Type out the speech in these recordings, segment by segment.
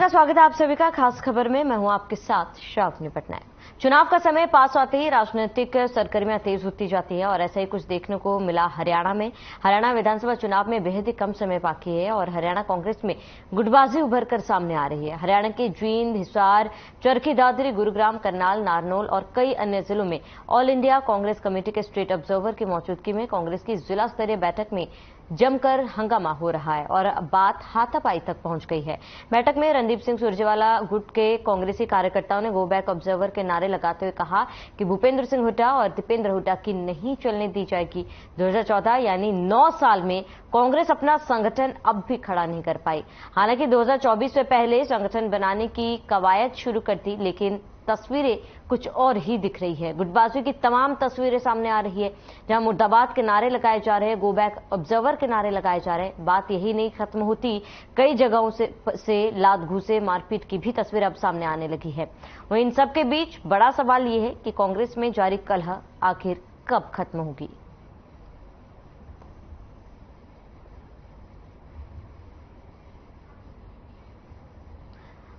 का स्वागत है आप सभी का खास खबर में। मैं हूं आपके साथ श्रावणी पटनायक। चुनाव का समय पास आते ही राजनीतिक सरगर्मियां तेज होती जाती है और ऐसा ही कुछ देखने को मिला हरियाणा में। हरियाणा विधानसभा चुनाव में बेहद ही कम समय बाकी है और हरियाणा कांग्रेस में गुटबाजी उभर कर सामने आ रही है। हरियाणा के जींद, हिसार, चरखी दादरी, गुरुग्राम, करनाल, नारनौल और कई अन्य जिलों में ऑल इंडिया कांग्रेस कमेटी के स्टेट ऑब्जर्वर की मौजूदगी में कांग्रेस की जिला स्तरीय बैठक में जमकर हंगामा हो रहा है और बात हाथापाई तक पहुंच गई है। बैठक में रणदीप सिंह सुरजेवाला गुट के कांग्रेसी कार्यकर्ताओं ने गो बैक ऑब्जर्वर के नारे लगाते हुए कहा कि भूपेंद्र सिंह हुड्डा और दीपेंद्र हुड्डा की नहीं चलने दी जाएगी। 2014 यानी 9 साल में कांग्रेस अपना संगठन अब भी खड़ा नहीं कर पाई। हालांकि 2024 से पहले संगठन बनाने की कवायद शुरू कर दी, लेकिन तस्वीरें कुछ और ही दिख रही है। गुटबाजी की तमाम तस्वीरें सामने आ रही है, जहां मुर्दाबाद के नारे लगाए जा रहे हैं, गो बैक ऑब्जर्वर के नारे लगाए जा रहे हैं। बात यही नहीं खत्म होती, कई जगहों से लात घूसे मारपीट की भी तस्वीर अब सामने आने लगी है। वहीं इन सबके बीच बड़ा सवाल ये है कि कांग्रेस में जारी कलह आखिर कब खत्म होगी।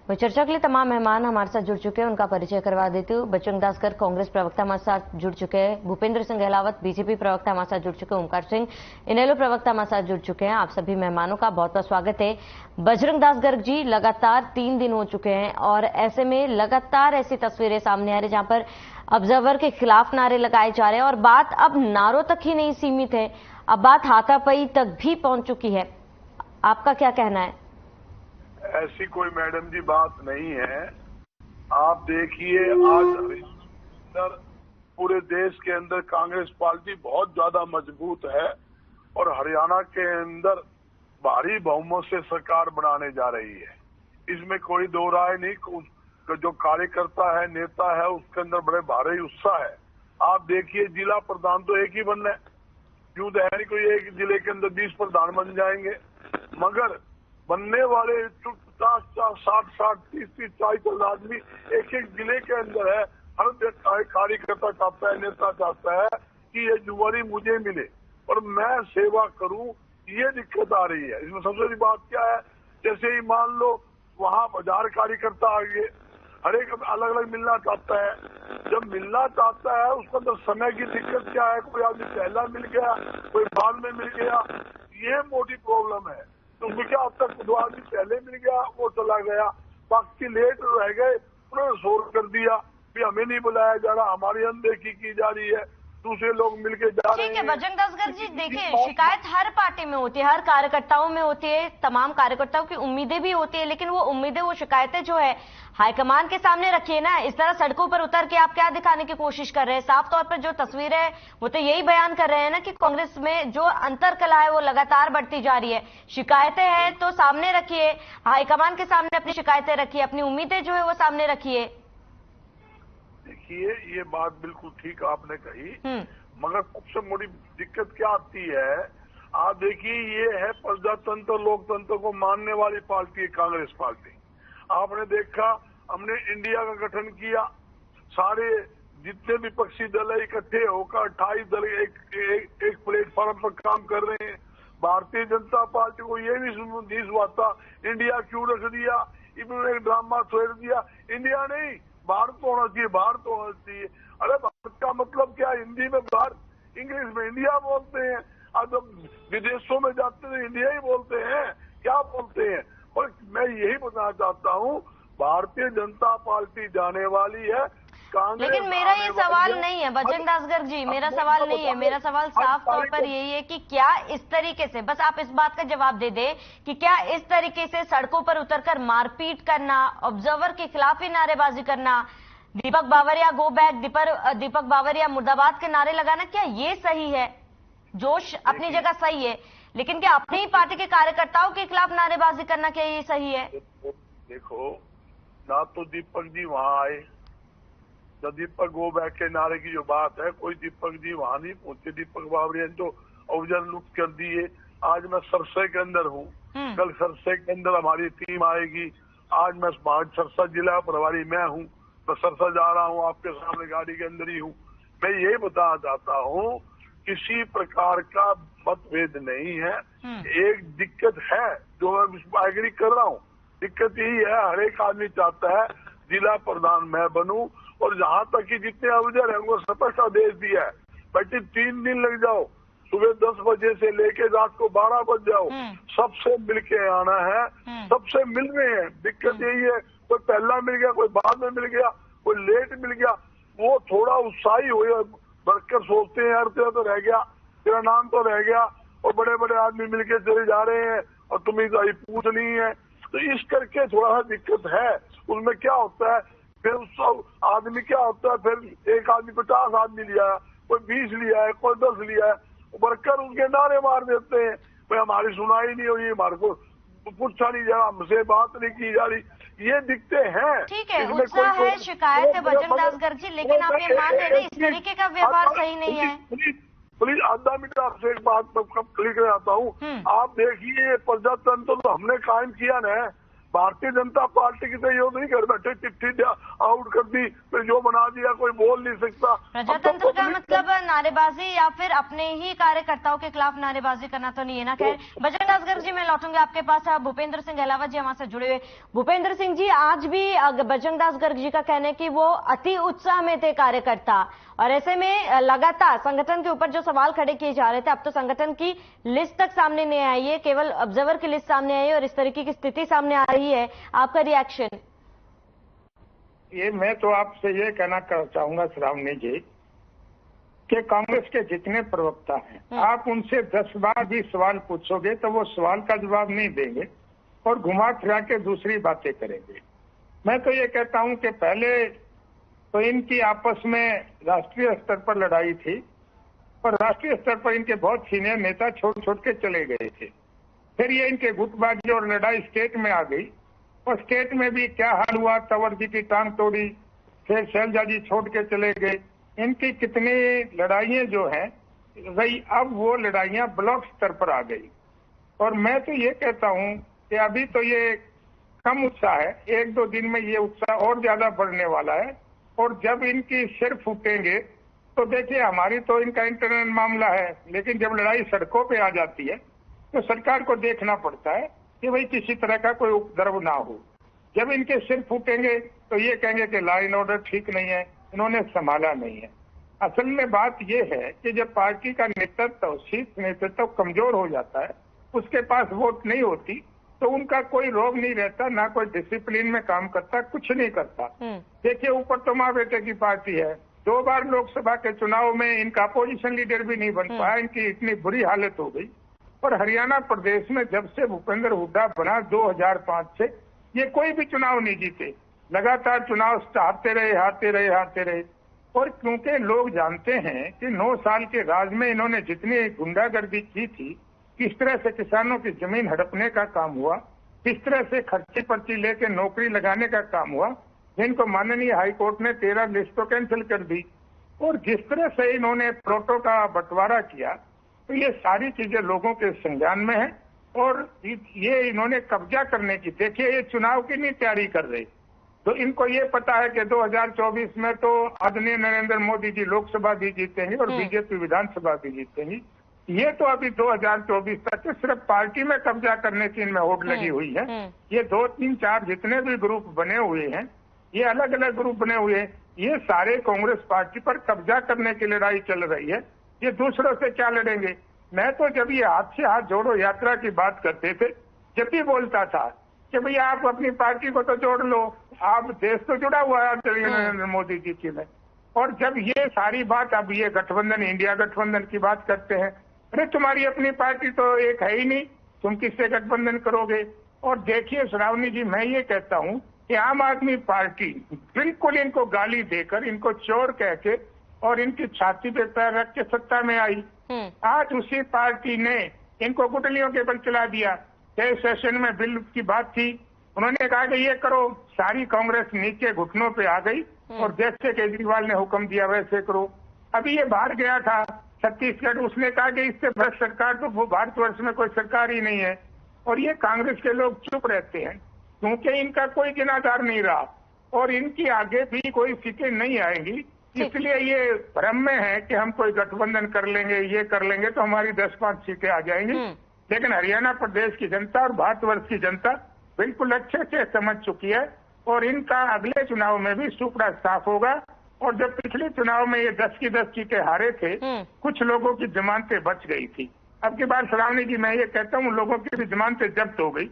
वह चर्चा के लिए तमाम मेहमान हमारे साथ जुड़ चुके हैं, उनका परिचय करवा देती हूँ। बजरंग दास गर्ग कांग्रेस प्रवक्ता हमारे साथ जुड़ चुके हैं। भूपेंद्र सिंह अहलावत बीजेपी प्रवक्ता हमारे साथ जुड़ चुके हैं। ओमकार सिंह इनेलो प्रवक्ता हमारे साथ जुड़ चुके हैं। आप सभी मेहमानों का बहुत बहुत स्वागत है। बजरंग दास गर्ग जी, लगातार 3 दिन हो चुके हैं और ऐसे में लगातार ऐसी तस्वीरें सामने आ रही जहां पर ऑब्जर्वर के खिलाफ नारे लगाए जा रहे हैं और बात अब नारों तक ही नहीं सीमित है, अब बात हाथापाई तक भी पहुंच चुकी है। आपका क्या कहना है? ऐसी कोई मैडम जी बात नहीं है। आप देखिए, आज पूरे देश के अंदर कांग्रेस पार्टी बहुत ज्यादा मजबूत है और हरियाणा के अंदर भारी बहुमत से सरकार बनाने जा रही है। इसमें कोई दो राय नहीं। जो कार्यकर्ता है, नेता है, उसके अंदर बड़े भारी उत्साह है। आप देखिए, जिला प्रधान तो एक ही बनना है, क्यों तो है नहीं कोई एक जिले के अंदर 20 प्रधान बन जाएंगे, मगर बनने वाले 50-60, 30-30, 40 आदमी एक जिले के अंदर है। हर कार्यकर्ता चाहता है, नेता चाहता है कि ये जुआरी मुझे मिले और मैं सेवा करूं। ये दिक्कत आ रही है। इसमें सबसे बड़ी बात क्या है, जैसे ही मान लो वहां 1000 कार्यकर्ता आ गए, हर एक अलग अलग मिलना चाहता है। जब मिलना चाहता है उसके अंदर समय की दिक्कत क्या है, कोई आदमी पहला मिल गया, कोई बाद में मिल गया, ये मोटी प्रॉब्लम है। तो क्या अब तक 2 आदमी पहले मिल गया, वो चला गया, बाकी लेट रह गए, उन्होंने शोर कर दिया कि हमें नहीं बुलाया जा रहा, हमारी अनदेखी की जा रही है, दूसरे लोग मिलके जा रहे हैं। ठीक है बजरंग दास गर्ग जी, देखिए शिकायत हर पार्टी में होती है, हर कार्यकर्ताओं में होती है, तमाम कार्यकर्ताओं की उम्मीदें भी होती है, लेकिन वो उम्मीदें, वो शिकायतें जो है हाईकमान के सामने रखिए ना। इस तरह सड़कों पर उतर के आप क्या दिखाने की कोशिश कर रहे हैं? साफ तौर पर जो तस्वीर है वो तो यही बयान कर रहे हैं ना कि कांग्रेस में जो अंतर कला है वो लगातार बढ़ती जा रही है। शिकायतें हैं तो सामने रखिए, हाईकमान के सामने अपनी शिकायतें रखिए, अपनी उम्मीदें जो है वो सामने रखिए। देखिए, ये बात बिल्कुल ठीक आपने कही, मगर सबसे बड़ी दिक्कत क्या आती है, आप देखिए, ये है प्रजातंत्र, लोकतंत्र को मानने वाली पार्टी है कांग्रेस पार्टी। आपने देखा, हमने इंडिया का गठन किया, सारे जितने विपक्षी दल है इकट्ठे होकर 28 दल एक प्लेटफॉर्म पर काम कर रहे हैं। भारतीय जनता पार्टी को ये भी हुआ था इंडिया क्यों रख दिया, इन्होंने एक ड्रामा छोड़ दिया। इंडिया नहीं, भारत तो होना चाहिए, भारत तो होना चाहिए। अरे भारत का मतलब क्या? हिंदी में भारत, इंग्लिश में इंडिया बोलते हैं। अब जब विदेशों में जाते हैं इंडिया ही बोलते हैं, क्या बोलते हैं? और मैं यही बताना चाहता हूँ, भारतीय जनता पार्टी जाने वाली है, लेकिन मेरा ये सवाल नहीं है बजरंग दास गर्ग जी, मेरा सवाल नहीं है। मेरा सवाल साफ तौर पर यही है कि क्या इस तरीके से, बस आप इस बात का जवाब दे दे कि क्या इस तरीके से सड़कों पर उतरकर मारपीट करना, ऑब्जर्वर के खिलाफ ही नारेबाजी करना, दीपक बावरिया गो बैक, दीपक बावरिया मुर्दाबाद के नारे लगाना, क्या ये सही है? जोश अपनी जगह सही है, लेकिन क्या अपनी ही पार्टी के कार्यकर्ताओं के खिलाफ नारेबाजी करना क्या ये सही है? देखो, ना तो दीपक जी वहां आए, तो दीपक गो बैक के नारे की जो बात है, कोई दीपक जी वहां नहीं पहुंचे। दीपक बावरिया ने तो ऑब्जर्व लुक कर दिए। आज मैं सरसे के अंदर हूँ, कल सरसे के अंदर हमारी टीम आएगी। आज मैं सरसा जिला प्रभारी मैं हूँ, मैं सरसा जा रहा हूँ, आपके सामने गाड़ी के अंदर ही हूँ। मैं यही बताना चाहता हूँ, किसी प्रकार का मतभेद नहीं है। एक दिक्कत है जो मैं एग्री कर रहा हूँ, दिक्कत यही है, हर एक आदमी चाहता है जिला प्रधान मैं बनूं, और जहां तक कि जितने अवसर है उनको स्पष्ट आदेश दिया है, बेटी 3 दिन लग जाओ, सुबह 10 बजे से लेके रात को 12 बज जाओ, सबसे मिलके आना है, सबसे मिल रहे हैं। दिक्कत यही है, कोई पहला मिल गया, कोई बाद में मिल गया, कोई लेट मिल गया, वो थोड़ा उत्साही हो बढ़कर सोचते हैं यार तेरा तो रह गया, तेरा नाम तो रह गया, और बड़े बड़े आदमी मिलके चले जा रहे हैं और तुम्हें तो पूछ नहीं है, तो इस करके थोड़ा सा दिक्कत है। उसमें क्या होता है, फिर सब आदमी क्या होता है, फिर एक आदमी 50 आदमी लिया है, कोई 20 लिया है, कोई 10 लिया है, वर्कर उनके नारे मार देते हैं, भाई हमारी सुनाई नहीं हुई, हमारे को पूछा नहीं जा रहा, हमसे बात नहीं की जा रही, ये दिखते हैं। ठीक है, उत्साह है, शिकायत है बजरंग दास गर्ग जी, लेकिन आप ये मान रहे हैं इस तरीके का व्यवहार सही नहीं है। प्लीज आधा मिनट आपसे एक बात क्लियर कराता हूँ। आप देखिए, प्रजातंत्र तो हमने कायम किया ना, भारतीय जनता पार्टी की तो ये नहीं कर बैठे चिट्ठी आउट कर दी, फिर जो बना दिया कोई बोल नहीं सकता। प्रजातंत्र का मतलब नारेबाजी या फिर अपने ही कार्यकर्ताओं के खिलाफ नारेबाजी करना तो नहीं है ना। खैर, बजरंग दास गर्ग जी मैं लौटूंगा आपके पास। भूपेंद्र सिंह अहलावत जी हमारे से जुड़े हुए। भूपेंद्र सिंह जी, आज भी बजरंग दास गर्ग जी का कहना है कि वो अति उत्साह में थे कार्यकर्ता, और ऐसे में लगातार संगठन के ऊपर जो सवाल खड़े किए जा रहे थे, अब तो संगठन की लिस्ट तक सामने नहीं आई है, केवल ऑब्जर्वर की लिस्ट सामने आई है और इस तरीके की स्थिति सामने आ रही है, आपका रिएक्शन? ये मैं तो आपसे ये कहना चाहूंगा श्रावणी जी कि कांग्रेस के जितने प्रवक्ता हैं, आप उनसे 10 बार भी सवाल पूछोगे तो वो सवाल का जवाब नहीं देंगे और घुमा फिरा के दूसरी बातें करेंगे। मैं तो ये कहता हूं कि पहले तो इनकी आपस में राष्ट्रीय स्तर पर लड़ाई थी, और राष्ट्रीय स्तर पर इनके बहुत सीनियर नेता छोड़ के चले गए थे। फिर ये इनके गुटबाजी और लड़ाई स्टेट में आ गई, और स्टेट में भी क्या हाल हुआ, तंवर जी की टांग तोड़ी, फिर शैलजा जी छोड़ के चले गए। इनकी कितनी लड़ाइयां जो हैं गई, अब वो लड़ाइयां ब्लॉक स्तर पर आ गई। और मैं तो ये कहता हूं कि अभी तो ये कम उत्साह है, 1-2 दिन में ये उत्साह और ज्यादा बढ़ने वाला है, और जब इनकी सिर फूटेंगे तो देखिए, हमारी तो इनका इंटरनल मामला है, लेकिन जब लड़ाई सड़कों पे आ जाती है तो सरकार को देखना पड़ता है कि भाई किसी तरह का कोई उपद्रव ना हो। जब इनके सिर फूटेंगे तो ये कहेंगे कि लॉ एंड ऑर्डर ठीक नहीं है, इन्होंने संभाला नहीं है। असल में बात यह है कि जब पार्टी का नेतृत्व, शीर्ष नेतृत्व कमजोर हो जाता है, उसके पास वोट नहीं होती, तो उनका कोई रोब नहीं रहता, ना कोई डिसिप्लिन में काम करता, कुछ नहीं करता। देखिए, ऊपर तो माँ बेटे की पार्टी है, 2 बार लोकसभा के चुनाव में इनका अपोजिशन लीडर भी नहीं बन पाया, इनकी इतनी बुरी हालत हो गई। और हरियाणा प्रदेश में जब से भूपेंद्र हुड्डा बना 2005 से, ये कोई भी चुनाव नहीं जीते, लगातार चुनाव हारते रहे। और क्योंकि लोग जानते हैं कि 9 साल के राज में इन्होंने जितनी गुंडागर्दी की थी, किस तरह से किसानों की जमीन हड़पने का काम हुआ, किस तरह से खर्ची पर्ची लेके नौकरी लगाने का काम हुआ, जिनको माननीय हाईकोर्ट ने 13 लिस्ट तो कैंसिल कर दी, और जिस तरह से इन्होंने प्रोटो का बंटवारा किया, तो ये सारी चीजें लोगों के संज्ञान में है। और ये इन्होंने कब्जा करने की, देखिए ये चुनाव की नहीं तैयारी कर रहे, तो इनको ये पता है कि 2024 में तो आदरणीय नरेंद्र मोदी जी लोकसभा भी जीतेंगे और बीजेपी विधानसभा भी जीतेंगी। ये तो अभी 2024 तक सिर्फ पार्टी में कब्जा करने की इनमें होड़ लगी हुई है। ये 2, 3, 4 जितने भी ग्रुप बने हुए हैं, ये अलग अलग ग्रुप बने हुए हैं, ये सारे कांग्रेस पार्टी पर कब्जा करने की लड़ाई चल रही है। ये दूसरों से क्या लड़ेंगे? मैं तो जब ये हाथ से हाथ जोड़ो यात्रा की बात करते थे, जब भी बोलता था कि भैया आप अपनी पार्टी को तो जोड़ लो, आप देश तो जुड़ा हुआ है नरेंद्र मोदी जी की में। और जब ये सारी बात, अब ये गठबंधन, इंडिया गठबंधन की बात करते हैं, अरे तुम्हारी अपनी पार्टी तो एक है ही नहीं, तुम किससे गठबंधन करोगे? और देखिए श्रावणी जी, मैं ये कहता हूँ कि आम आदमी पार्टी बिल्कुल इनको गाली देकर, इनको चोर कह के और इनकी छाती पे पैर रख के सत्ता में आई। आज उसी पार्टी ने इनको गुटलियों के बल चला दिया। 6 सेशन में बिल की बात थी, उन्होंने कहा कि ये करो, सारी कांग्रेस नीचे घुटनों पे आ गई और जैसे केजरीवाल ने हुक्म दिया वैसे करो। अभी ये बाहर गया था छत्तीसगढ़, उसने कहा कि इससे भ्रष्ट सरकार तो वो भारतवर्ष में कोई सरकार ही नहीं है। और ये कांग्रेस के लोग चुप रहते हैं क्योंकि इनका कोई जिम्मेदार नहीं रहा और इनकी आगे भी कोई सीटें नहीं आएंगी, इसलिए ये भ्रम में है कि हम कोई गठबंधन कर लेंगे, ये कर लेंगे तो हमारी 10-5 सीटें आ जाएंगी। लेकिन हरियाणा प्रदेश की जनता और भारतवर्ष की जनता बिल्कुल अच्छे से समझ चुकी है और इनका अगले चुनाव में भी सुपड़ा साफ होगा। और जब पिछले चुनाव में ये 10 की 10 सीटें हारे थे, कुछ लोगों की जमानतें बच गई थी। अब की बार श्रावणी जी मैं ये कहता हूँ लोगों की भी जमानतें जब्त हो गई।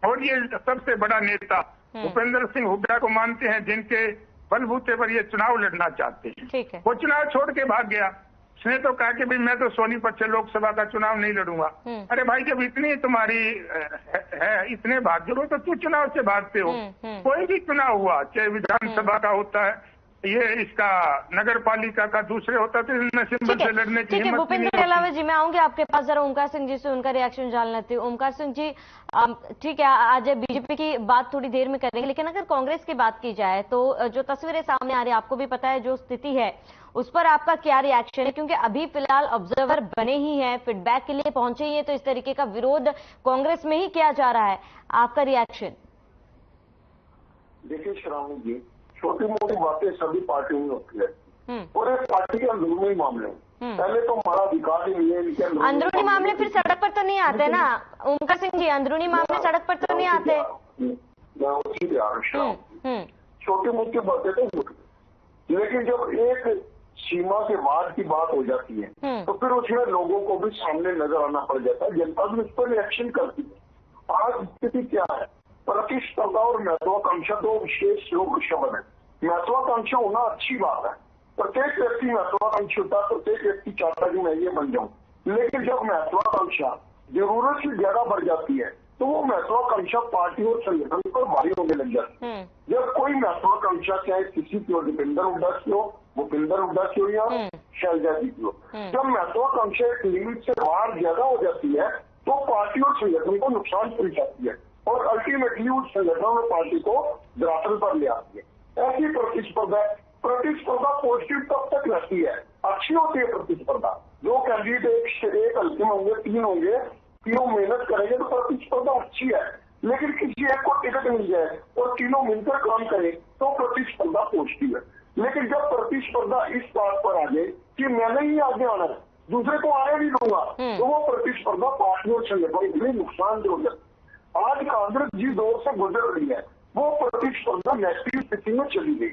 और ये सबसे बड़ा नेता भूपेंद्र सिंह हुड्डा को मानते हैं, जिनके बलबूते पर ये चुनाव लड़ना चाहते हैं। वो चुनाव छोड़ के भाग गया। उसने तो कहा कि भाई मैं तो सोनीपत से लोकसभा का चुनाव नहीं लड़ूंगा। अरे भाई जब इतनी तुम्हारी है इतने भाग्य हो तो तू चुनाव से भागते हो। कोई भी चुनाव हुआ, चाहे विधानसभा का होता है, ये इसका नगर पालिका का दूसरे होता तो सिंबल से लड़ने की हिम्मत। भूपेंद्र रेलावत जी मैं आऊंगी आपके पास, जरा ओमकार सिंह जी से उनका रिएक्शन जान लेती हूँ। ओमकार सिंह जी ठीक है, आज बीजेपी की बात थोड़ी देर में करेंगे, लेकिन अगर कांग्रेस की बात की जाए तो जो तस्वीरें सामने आ रही है, आपको भी पता है जो स्थिति है, उस पर आपका क्या रिएक्शन है? क्योंकि अभी फिलहाल ऑब्जर्वर बने ही हैं, फीडबैक के लिए पहुंचे ही हैं, तो इस तरीके का विरोध कांग्रेस में ही किया जा रहा है। आपका रिएक्शन? देखिए श्रावणी जी, छोटी मोटी बातें सभी पार्टियों में होती है और एक पार्टी के अंदरूनी मामले पहले तो हमारा अधिकार ही नहीं है। अंदरूनी मामले फिर सड़क पर तो नहीं आते ना ओमकार सिंह जी, अंदरूनी मामले सड़क पर तो नहीं आते। मैं उसी छोटी मोटी बातें तो होती, लेकिन जब एक सीमा के बाद की बात हो जाती है तो फिर उसमें लोगों को भी सामने नजर आना पड़ जाता है, जनता भी उस पर रिएक्शन करती है। आज स्थिति क्या है? प्रतिस्पर्धा और महत्वाकांक्षा दो विशेष योग शब्द है। महत्वाकांक्षा होना अच्छी बात है, प्रत्येक व्यक्ति महत्वाकांक्षी होता है, प्रत्येक व्यक्ति चाहता है कि मैं ये बन जाऊं। लेकिन जब महत्वाकांक्षा जरूरत से ज्यादा बढ़ जाती है तो वो महत्वाकांक्षा पार्टी और संगठन पर भारी होने लग जाती है। जब कोई महत्वाकांक्षा चाहे किसी की हो, दीपेंद्र हुड्डा की हो, भूपेंद्र हुड्डा की हो या शैलजा जी की हो, जब महत्वाकांक्षा एक लिमिट से बाहर ज्यादा हो जाती है तो पार्टी और संगठन को नुकसान पहुंचाती है और अल्टीमेटली उस संगठन और पार्टी को धरातल पर ले आती है। ऐसी प्रतिस्पर्धा पॉजिटिव तब तक रहती है, अच्छी होती है प्रतिस्पर्धा। दो कैंडिडेट एक हल्के में होंगे, तीन होंगे, तीनों मेहनत करेंगे तो प्रतिस्पर्धा अच्छी है। लेकिन किसी एक को टिकट मिल जाए और तीनों मिलकर काम करें तो प्रतिस्पर्धा पॉजिटिव है। लेकिन जब प्रतिस्पर्धा इस बात पर आ जाए कि मैंने ही आगे आना है, दूसरे को आने नहीं दूंगा, तो वो प्रतिस्पर्धा पार्टी और संगठन के लिए नुकसान हो जाए। आज कांग्रेस जिस दौर से गुजर रही है वो प्रतिस्पर्धा नेगेटिव स्थिति में चली गई।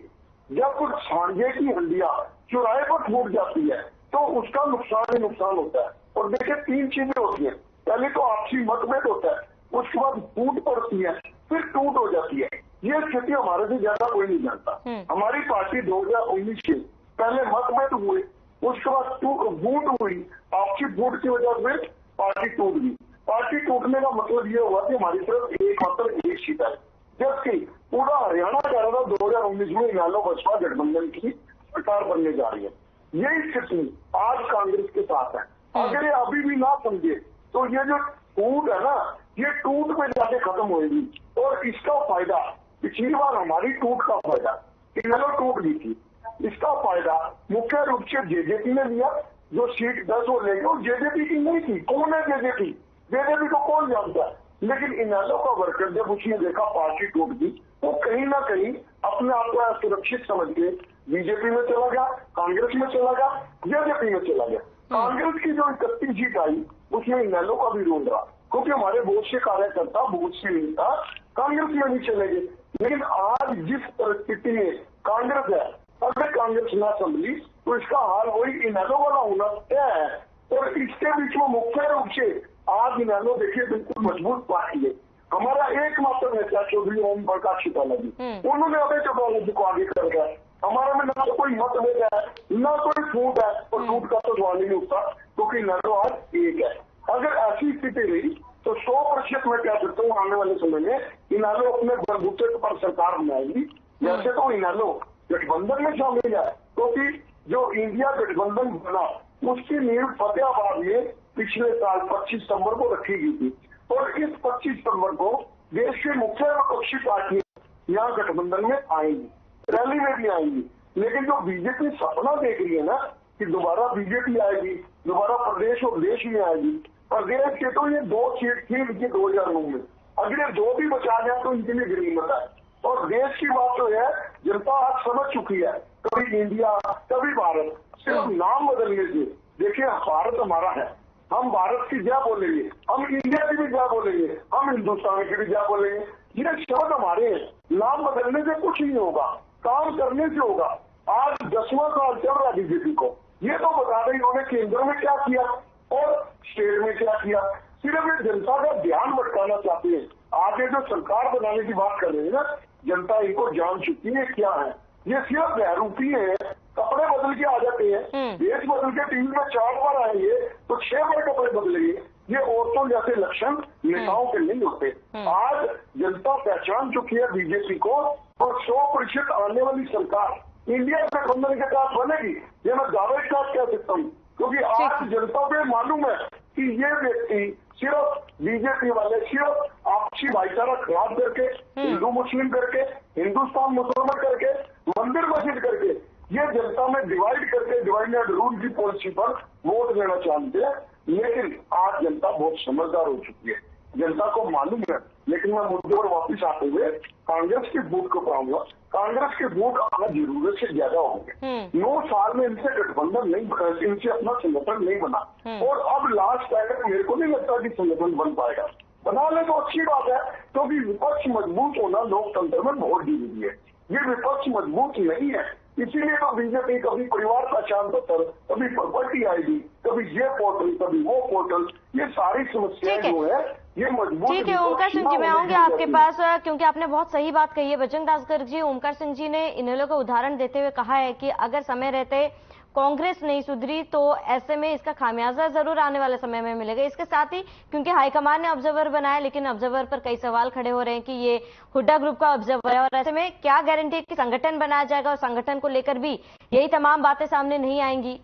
जब कुछ सांझे की हंडिया चौराहे पर फूट जाती है तो उसका नुकसान ही नुकसान होता है। और देखिए तीन चीजें होती है, पहले तो आपसी मतभेद होता है, उसके बाद फूट पड़ती है, फिर टूट हो जाती है। ये स्थिति हमारे से ज्यादा कोई नहीं जानता। हमारी पार्टी 2019 के पहले मतभेद हुए, उसके बाद फूट हुई, आपसी फूट की वजह से पार्टी टूट गई। पार्टी टूटने का मतलब ये हुआ कि हमारी तरफ एक सीट है, जबकि पूरा हरियाणा कह रहा था 2019 में इनेलो बसपा गठबंधन की सरकार बनने जा रही है। यही स्थिति आज कांग्रेस के साथ है। अगर ये अभी भी ना समझे तो ये जो टूट है ना, ये टूट में जाके खत्म होगी। और इसका फायदा पिछली बार हमारी टूट का फायदा इनेलो टूट गई थी, इसका फायदा मुख्य रूप से जेजेपी ने लिया, जो सीट 10 वो लेगी और जेजेपी की नहीं थी। कौन है जेजेपी? जेजेपी को कौन जानता है? लेकिन इनेलो का वर्कर जब उसने देखा पार्टी टूट गई तो कहीं ना कहीं अपने आप को सुरक्षित समझ के बीजेपी में चला गया, कांग्रेस में चला गया, जेजेपी में चला गया। कांग्रेस की जो 31 सीट आई उसमें इनेलो का भी रोल रहा, क्योंकि हमारे बहुत से कार्यकर्ता, बहुत से नेता कांग्रेस में नहीं चले गए। लेकिन आज जिस परिस्थिति में कांग्रेस है, अगर कांग्रेस ना संभली तो इसका हाल वही इनेलो वाला होना तय है। और इसके बीच में मुख्य रूप से आज इनेलो देखिए बिल्कुल मजबूत पार्टी है। हमारा एकमात्र नेता चौधरी ओम प्रकाश चौटाला जी, उन्होंने अभय चौटाला जी को आगे कर दिया। हमारा में ना कोई मतभेद है, ना कोई फूट है, और फूट का तो सवाल ही नहीं उठता, क्योंकि इनेलो आज एक है। अगर ऐसी स्थिति रही तो 100% मैं कह सकता हूँ आने वाले समय में इनेलो अपने बलबूते पर सरकार बनाएगी। वैसे तो इनेलो गठबंधन में शामिल है, क्योंकि जो इंडिया गठबंधन बना उसकी नींव फतेहाबाद में पिछले साल 25 सितंबर को रखी गई थी। और इस 25 सितंबर को देश के मुख्य विपक्षी पार्टियां यहाँ गठबंधन में आएंगी, रैली में भी आएंगी। लेकिन जो बीजेपी सपना देख रही है ना कि दोबारा बीजेपी आएगी, दोबारा प्रदेश और देश में आएगी, प्रदेश के तो ये 2 सीट थी इनकी 2009 में, अगर ये 2 भी बचा गया तो इनके लिए गरीबत है। और देश की बात तो है, जनता आज समझ चुकी है, कभी इंडिया कभी भारत, सिर्फ नाम बदलने से। देखिए भारत हमारा है, हम भारत की जय बोलेंगे, हम इंडिया की भी जय बोलेंगे, हम हिंदुस्तान की भी जय बोलेंगे। ये शब्द हमारे हैं। नाम बदलने से कुछ नहीं होगा, काम करने से होगा। आज 10वां साल चल रहा बीजेपी को। ये तो बता दें इन्होंने केंद्र में क्या किया और स्टेट में क्या किया। सिर्फ ये जनता का ध्यान भटकाना चाहते हैं। आगे जो सरकार बनाने की बात कर रहे हैं ना, जनता इनको जान चुकी है क्या है। ये सिर्फ बहरूपी है, कपड़े बदल के आ जाते हैं, देश बदल के टीवी में 4 बार आएंगे तो 6 बार कपड़े बदलेंगे। ये औरतों जैसे लक्षण नेताओं के नहीं होते। आज जनता पहचान चुकी है बीजेपी को और 100% आने वाली सरकार इंडिया गठबंधन के साथ बनेगी। ये मैं दावे के साथ कह सकता हूँ, क्योंकि आज जनता को मालूम है कि ये व्यक्ति सिर्फ बीजेपी वाले सिर्फ आपसी भाईचारा खराब करके, हिंदू मुस्लिम करके, हिंदुस्तान मुसलमान करके, मंदिर मस्जिद करके, ये जनता में डिवाइड करके डिवाइड एंड रूल की पॉलिसी पर वोट देना चाहते हैं। लेकिन आज जनता बहुत समझदार हो चुकी है, जनता को मालूम है। लेकिन मैं मुद्दे पर वापिस आते हुए कांग्रेस के वोट को पाऊंगा। कांग्रेस के वोट आना जरूरत से ज्यादा होंगे। 9 साल में इनसे गठबंधन नहीं बना, इनसे अपना संगठन नहीं बना और अब लास्ट टाइम तक मेरे को नहीं लगता कि संगठन बन पाएगा। बना ले तो अच्छी बात है, क्योंकि विपक्ष मजबूत होना लोकतंत्र में बहुत जरूरी है। ये विपक्ष मजबूत नहीं है, इसीलिए तो बीजेपी कभी परिवार पहचान पत्र, कभी प्रॉपर्टी आईडी, कभी ये पोर्टल, कभी वो पोर्टल, ये सारी समस्याएं जो है ये मजबूत। ठीक है ओमकार सिंह जी, मैं आऊंगी आपके पास, क्योंकि आपने बहुत सही बात कही है। बजरंग दास गर्ग जी, ओमकार सिंह जी ने इनेलो का उदाहरण देते हुए कहा है कि अगर समय रहते कांग्रेस नहीं सुधरी तो ऐसे में इसका खामियाजा जरूर आने वाले समय में मिलेगा। इसके साथ ही क्योंकि हाईकमान ने ऑब्जर्वर बनाया, लेकिन ऑब्जर्वर पर कई सवाल खड़े हो रहे हैं कि ये हुड्डा ग्रुप का ऑब्जर्वर है और ऐसे में क्या गारंटी कि संगठन बनाया जाएगा और संगठन को लेकर भी यही तमाम बातें सामने नहीं आएंगी।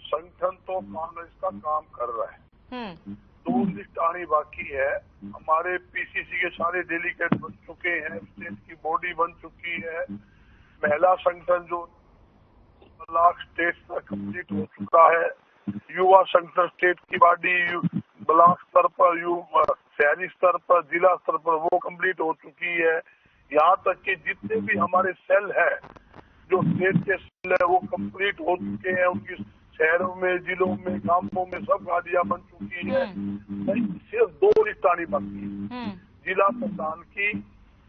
संगठन तो कांग्रेस का काम कर रहा है, 2 लिस्ट आनी बाकी है। हमारे पीसीसी के सारे डेलीगेट बन चुके हैं, स्टेट की बॉडी बन चुकी है। महिला संगठन जो ब्लॉक स्टेट तक कंप्लीट हो चुका है। युवा संगठन स्टेट की बॉडी ब्लॉक स्तर पर, शहरी स्तर पर, जिला स्तर पर वो कंप्लीट हो चुकी है। यहाँ तक कि जितने भी हमारे सेल है, जो स्टेट के सेल है, वो कंप्लीट हो चुके हैं। उनकी शहरों में, जिलों में, गांवों में सब गाड़ियां बन चुकी है। सिर्फ 2 लिस्ट आनी बाकी है, जिला प्रधान की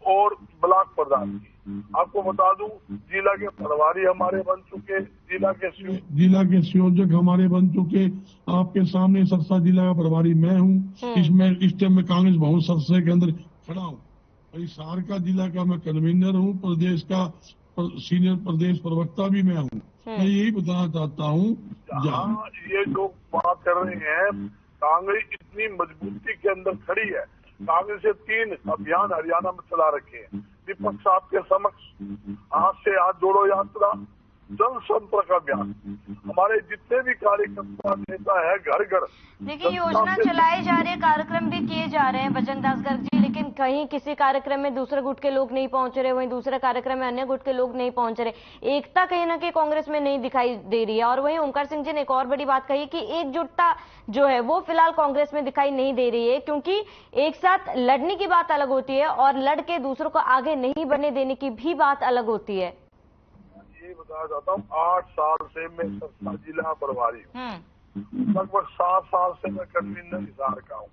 और ब्लॉक प्रधान की। आपको बता दूं, जिला के प्रभारी हमारे बन चुके, जिला के संयोजक हमारे बन चुके। आपके सामने सरसा जिला का प्रभारी मैं हूँ। इसमें इस टाइम में कांग्रेस भवन सरसा के अंदर खड़ा हूँ। हिसार का जिला का मैं कन्वीनर हूँ, प्रदेश का सीनियर प्रदेश प्रवक्ता भी मैं हूँ। मैं यही बताना चाहता हूँ, जहाँ ये लोग बात कर रहे हैं, कांग्रेस इतनी मजबूती के अंदर खड़ी है। कांग्रेस से 3 अभियान हरियाणा में चला रखे हैं। विपक्ष आपके समक्ष हाथ से हाथ जोड़ो यात्रा, जनसंपर्क अभियान, हमारे जितने भी कार्यकर्ता नेता है घर घर। देखिए योजना चलाई जा रही है, कार्यक्रम भी किए जा रहे हैं बजरंग दास गर्ग जी, लेकिन कहीं किसी कार्यक्रम में दूसरे गुट के लोग नहीं पहुंच रहे, वहीं दूसरे कार्यक्रम में अन्य गुट के लोग नहीं पहुंच रहे। एकता कहीं ना कहीं कांग्रेस में नहीं दिखाई दे रही है। और वहीं ओमकार सिंह जी ने एक और बड़ी बात कही कि एकजुटता जो है वो फिलहाल कांग्रेस में दिखाई नहीं दे रही है, क्योंकि एक साथ लड़ने की बात अलग होती है और लड़ के दूसरों को आगे नहीं बढ़ने देने की भी बात अलग होती है। ये बताना चाहता हूँ, 8 साल से मैं सरसा जिला प्रभारी हूँ, लगभग 7 साल से मैं कन्वीनर हिसार का हूँ।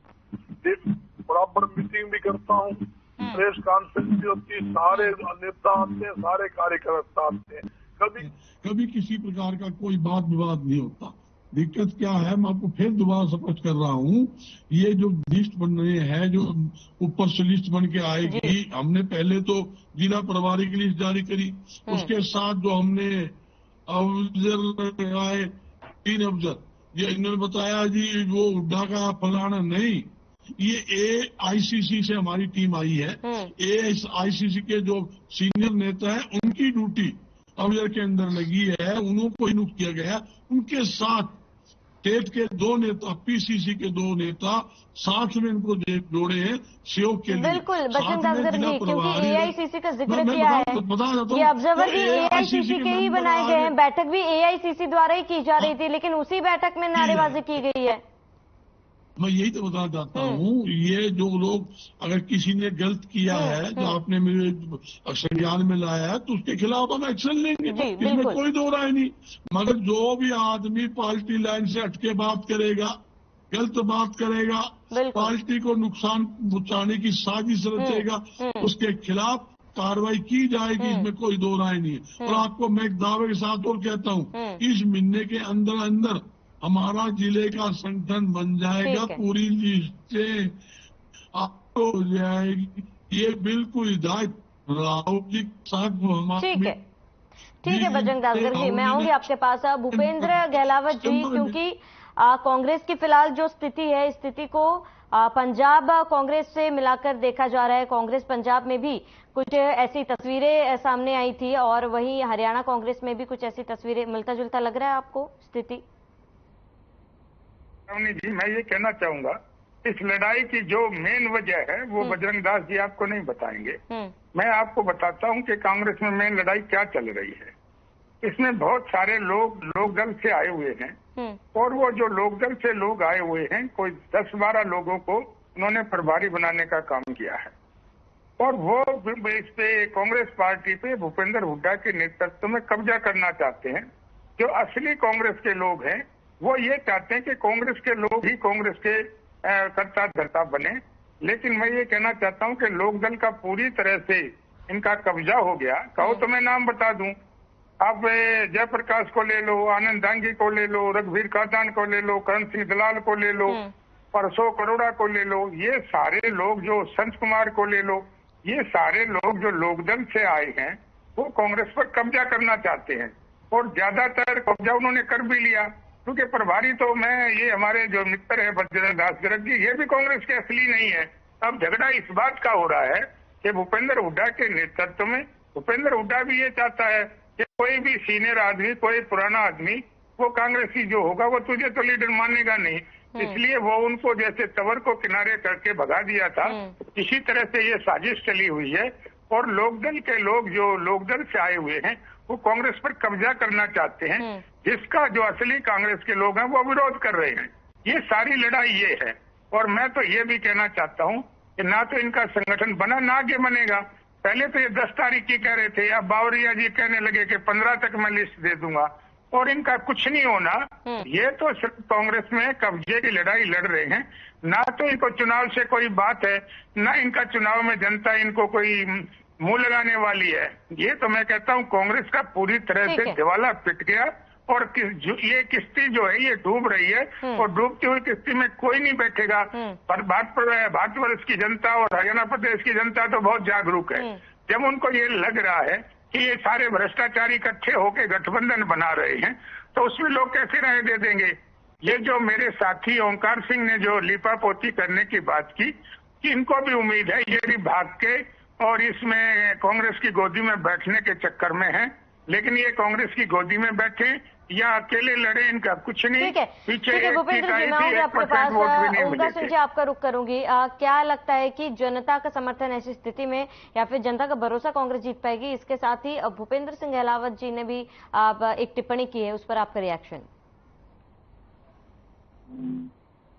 बराबर मीटिंग भी करता हूँ, प्रेस कॉन्फ्रेंस भी होती है, सारे नेता आते हैं, सारे कार्यकर्ता आते हैं। कभी किसी प्रकार का कोई बात विवाद नहीं होता। दिक्कत क्या है, मैं आपको फिर दोबारा स्पष्ट कर रहा हूँ, ये जो लिस्ट बन रही है, जो ऊपर से लिस्ट बन के आएगी, हमने पहले तो जिला प्रभारी की लिस्ट जारी करी, उसके साथ जो हमने अफजल लगाए 3 अफजल, ये इन्होंने बताया जी वो हुड्डा का फलाना नहीं, ये AICC से हमारी टीम आई है। AICC के जो सीनियर नेता है उनकी ड्यूटी अफजल के अंदर लगी है, उनको नियुक्त किया गया। उनके साथ स्टेट के 2 नेता, PCC के 2 नेता साथ में इनको जोड़े हैं सहयोग के लिए। बिल्कुल बजरंग दास गर्ग जी, क्योंकि AICC का जिक्र किया है, ये ऑब्जर्वर भी AICC के ही बनाए गए हैं। बैठक भी AICC द्वारा ही की जा रही थी, लेकिन उसी बैठक में नारेबाजी की गई है। मैं यही तो बताना चाहता हूँ, ये जो लोग अगर किसी ने गलत किया है जो आपने मेरे संज्ञान में लाया है तो उसके खिलाफ हम एक्शन लेंगे, इसमें कोई दो राय नहीं। मगर जो भी आदमी पार्टी लाइन से हटके बात करेगा, गलत बात करेगा, पार्टी को नुकसान पहुंचाने की साजिश रचेगा, उसके खिलाफ कार्रवाई की जाएगी, इसमें कोई दो राय नहीं है। और आपको मैं एक दावे के साथ और कहता हूँ, इस महीने के अंदर अंदर हमारा जिले का संगठन बन जाएगा, पूरी लिस्टें आपको हो जाएगी। ये बिल्कुल हिदायत राहुल जी के साथ ठीक है बजरंग दासगढ़ जी, मैं आऊंगी आपके पास। भूपेंद्र गहलावत जी, क्योंकि कांग्रेस की फिलहाल जो स्थिति है, इस स्थिति को पंजाब कांग्रेस से मिलाकर देखा जा रहा है। कांग्रेस पंजाब में भी कुछ ऐसी तस्वीरें सामने आई थी और वहीं हरियाणा कांग्रेस में भी कुछ ऐसी तस्वीरें, मिलता जुलता लग रहा है आपको स्थिति? जी, मैं ये कहना चाहूंगा, इस लड़ाई की जो मेन वजह है वो बजरंग दास जी आपको नहीं बताएंगे। मैं आपको बताता हूं कि कांग्रेस में मेन लड़ाई क्या चल रही है। इसमें बहुत सारे लोग दल से आए हुए हैं और वो जो लोक दल से लोग आए हुए हैं, कोई 10-12 लोगों को उन्होंने प्रभारी बनाने का काम किया है और वो इस पे कांग्रेस पार्टी पे भूपेंद्र हुड्डा के नेतृत्व में कब्जा करना चाहते हैं। जो असली कांग्रेस के लोग हैं वो ये चाहते हैं कि कांग्रेस के लोग ही कांग्रेस के कर्ता धर्ता बने। लेकिन मैं ये कहना चाहता हूं कि लोकदल का पूरी तरह से इनका कब्जा हो गया। कहो तो मैं नाम बता दूं, आप जयप्रकाश को ले लो, आनंद दांगी को ले लो, रघुवीर कातान को ले लो, करण सिंह दलाल को ले लो, अशोक अरोड़ा को ले लो, ये सारे लोग, जो संत कुमार को ले लो, ये सारे लोग जो लोकदल से आए हैं वो कांग्रेस पर कब्जा करना चाहते हैं और ज्यादातर कब्जा उन्होंने कर भी लिया। क्योंकि प्रभारी तो ये हमारे जो मित्र है बजरंग दासगढ़ जी, ये भी कांग्रेस के असली नहीं है। अब झगड़ा इस बात का हो रहा है कि भूपेंद्र हुड्डा के नेतृत्व में, भूपेंद्र हुड्डा भी ये चाहता है कि कोई भी सीनियर आदमी, कोई पुराना आदमी, वो कांग्रेसी जो होगा वो तुझे तो लीडर मानेगा नहीं, इसलिए वो उनको जैसे तवर को किनारे करके भगा दिया था। इसी तरह से ये साजिश चली हुई है और लोकदल के लोग जो लोकदल से आए हुए हैं वो कांग्रेस पर कब्जा करना चाहते हैं, जिसका जो असली कांग्रेस के लोग हैं वो विरोध कर रहे हैं। ये सारी लड़ाई ये है। और मैं तो ये भी कहना चाहता हूँ कि ना तो इनका संगठन बना, ना आगे बनेगा। पहले तो ये 10 तारीख की कह रहे थे, अब बावरिया जी कहने लगे कि 15 तक मैं लिस्ट दे दूंगा और इनका कुछ नहीं होना। ये तो सिर्फ कांग्रेस में कब्जे की लड़ाई लड़ रहे हैं। ना तो इनको चुनाव से कोई बात है, ना इनका चुनाव में जनता इनको कोई मुंह लगाने वाली है। ये तो मैं कहता हूँ कांग्रेस का पूरी तरह से दिवाला पिट गया और ये किश्ती जो है ये डूब रही है और डूबती हुई किश्ती में कोई नहीं बैठेगा। पर भारतवर्ष की जनता और हरियाणा प्रदेश की जनता तो बहुत जागरूक है। जब उनको ये लग रहा है कि ये सारे भ्रष्टाचारी इकट्ठे होकर गठबंधन बना रहे हैं तो उसमें लोग कैसे राय दे देंगे। ये जो मेरे साथी ओंकार सिंह ने जो लीपापोती करने की बात की, कि इनको भी उम्मीद है ये भी भाग के और इसमें कांग्रेस की गोदी में बैठने के चक्कर में है। लेकिन ये कांग्रेस की गोदी में बैठे या अकेले लड़े, इनका कुछ नहीं। पीछे भूपेंद्र जी, मैं आऊंगी आपके पास। ओंकार सिंह जी, आपका रुख करूंगी। क्या लगता है कि जनता का समर्थन ऐसी स्थिति में या फिर जनता का भरोसा कांग्रेस जीत पाएगी? इसके साथ ही भूपेंद्र सिंह गहलावत जी ने भी एक टिप्पणी की है, उस पर आपका रिएक्शन?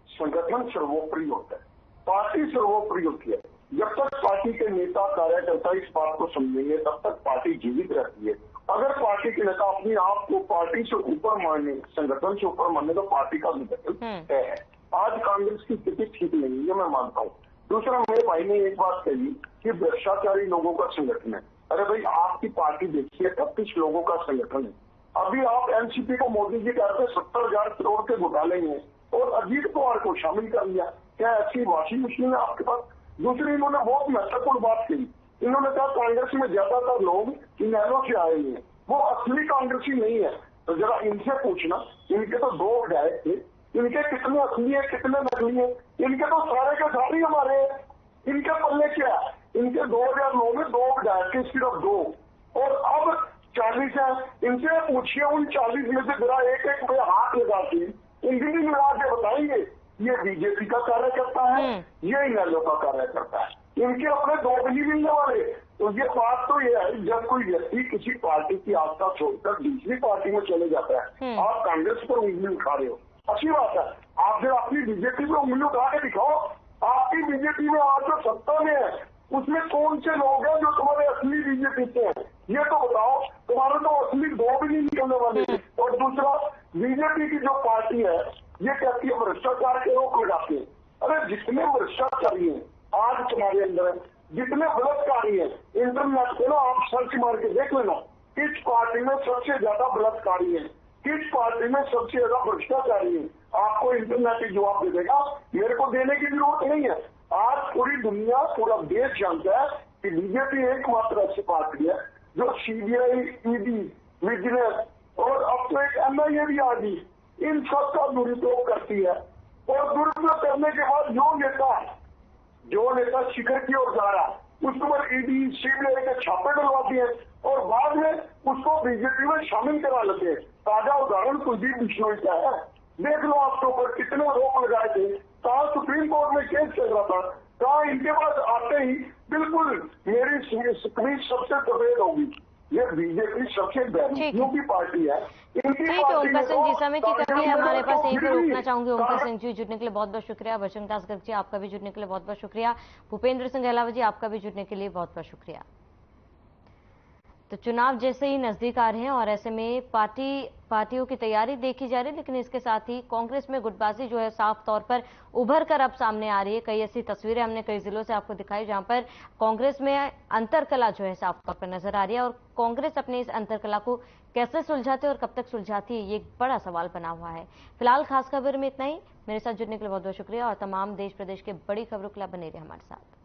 संगठन सर्वोपरि होता है, पार्टी सर्वोपरि होती है। जब तक पार्टी के नेता कार्यकर्ता इस बात को समझेंगे तब तक पार्टी जीवित रहती है। अगर पार्टी के नेता अपने आप को पार्टी से ऊपर माने, संगठन से ऊपर माने, तो पार्टी का विघटन है। आज कांग्रेस की स्थिति ठीक नहीं है, मैं मानता हूँ। दूसरा, मेरे भाई ने एक बात कही कि भ्रष्टाचारी लोगों का संगठन है। अरे भाई, आपकी पार्टी देखिए 38 लोगों का संगठन है। अभी आप एनसीपी को मोदी जी कहते 70,000 करोड़ के घोटाले में और अजीत पवार को शामिल कर लिया। क्या ऐसी वॉशिंग मशीन है आपके पास? दूसरी, इन्होंने बहुत महत्वपूर्ण बात कही। इन्होंने कहा कांग्रेस में ज्यादातर लोग इनेलो से आए हैं, वो असली कांग्रेसी नहीं है। तो जरा इनसे पूछना, इनके तो 2 विधायक थे, इनके कितने असली है कितने नकली है? इनके तो सारे के सारे हमारे हैं। इनके पल्ले क्या है? इनके 2009 में 2 विधायक थे, सिर्फ 2, और अब 40 है। इनसे पूछिए, उन 40 में से जरा एक एक पे हाथ लगा के इंग्लिश मिला के बताएंगे ये बीजेपी का कार्यकर्ता है, ये इनेलो का कार्यकर्ता है। इनके अपने 2 बिली मिलने वाले। तो ये बात तो ये है, जब कोई व्यक्ति किसी पार्टी की आस्था छोड़कर दूसरी पार्टी में चले जाता है, आप कांग्रेस पर उंगली उठा रहे हो, अच्छी बात है। आप जब अपनी बीजेपी पे उंगली उठा के दिखाओ, आपकी बीजेपी में आज जो सत्ता में है उसमें कौन से लोग हैं जो तुम्हारे असली बीजेपी से हैं, ये तो बताओ। तुम्हारे तो असली दो भी नहीं निकलने वाले। और दूसरा, बीजेपी की जो पार्टी है ये कहती है भ्रष्टाचार के रोक लगाती है। अरे जितने भ्रष्टाचारी हैं आज तुम्हारे अंदर, जितने बलात्कारी हैं, इंटरनेट पे ना आप सर्च मार के देख लेना किस पार्टी में सबसे ज्यादा बलात्कारी है, किस पार्टी में सबसे ज्यादा भ्रष्टाचारी है। आपको इंटरनेट ही जवाब दे देगा, मेरे को देने की जरूरत नहीं है। आज पूरी दुनिया, पूरा देश जानता है कि बीजेपी एकमात्र ऐसी पार्टी है जो सीबीआई, ईडी, विजिलेंस और अब तो एक एनआईए भी आ गई, इन सब का दुरुपयोग करती है। और दुरुपयोग करने के बाद जो नेता शिखर की ओर जा रहा है उसके ऊपर ईडी, सीबीआई के छापे डलवा दिए और बाद में उसको बीजेपी में शामिल करा लेते हैं। ताजा उदाहरण कुलदीप बिश्नोई का है, देख लो आपके ऊपर कितने रोक लगाए थे, कहा सुप्रीम कोर्ट में केस चल रहा था, कहा इनके पास आते ही बिल्कुल मेरी स्क्रीन सबसे सफेद होगी। ये बीजेपी सबसे बैरियों की पार्टी है। ठीक है ओमकार सिंह जी, समय की कमी है हमारे पास, यहीं पर रोकना चाहूंगी। ओमकार सिंह जी जुड़ने के लिए बहुत बहुत शुक्रिया। बजरंग दास गर्ग जी आपका भी जुड़ने के लिए बहुत बहुत शुक्रिया। भूपेंद्र सिंह अहलावत जी आपका भी जुड़ने के लिए बहुत बहुत शुक्रिया। तो चुनाव जैसे ही नजदीक आ रहे हैं और ऐसे में पार्टियों की तैयारी देखी जा रही है, लेकिन इसके साथ ही कांग्रेस में गुटबाजी जो है साफ तौर पर उभर कर अब सामने आ रही है। कई ऐसी तस्वीरें हमने कई जिलों से आपको दिखाई जहां पर कांग्रेस में अंतरकला जो है साफ तौर पर नजर आ रही है और कांग्रेस अपने इस अंतरकला को कैसे सुलझाती है और कब तक सुलझाती है, ये एक बड़ा सवाल बना हुआ है। फिलहाल खास खबर में इतना ही। मेरे साथ जुड़ने के लिए बहुत बहुत शुक्रिया और तमाम देश प्रदेश के बड़ी खबरों के लिए बने रहे हमारे साथ।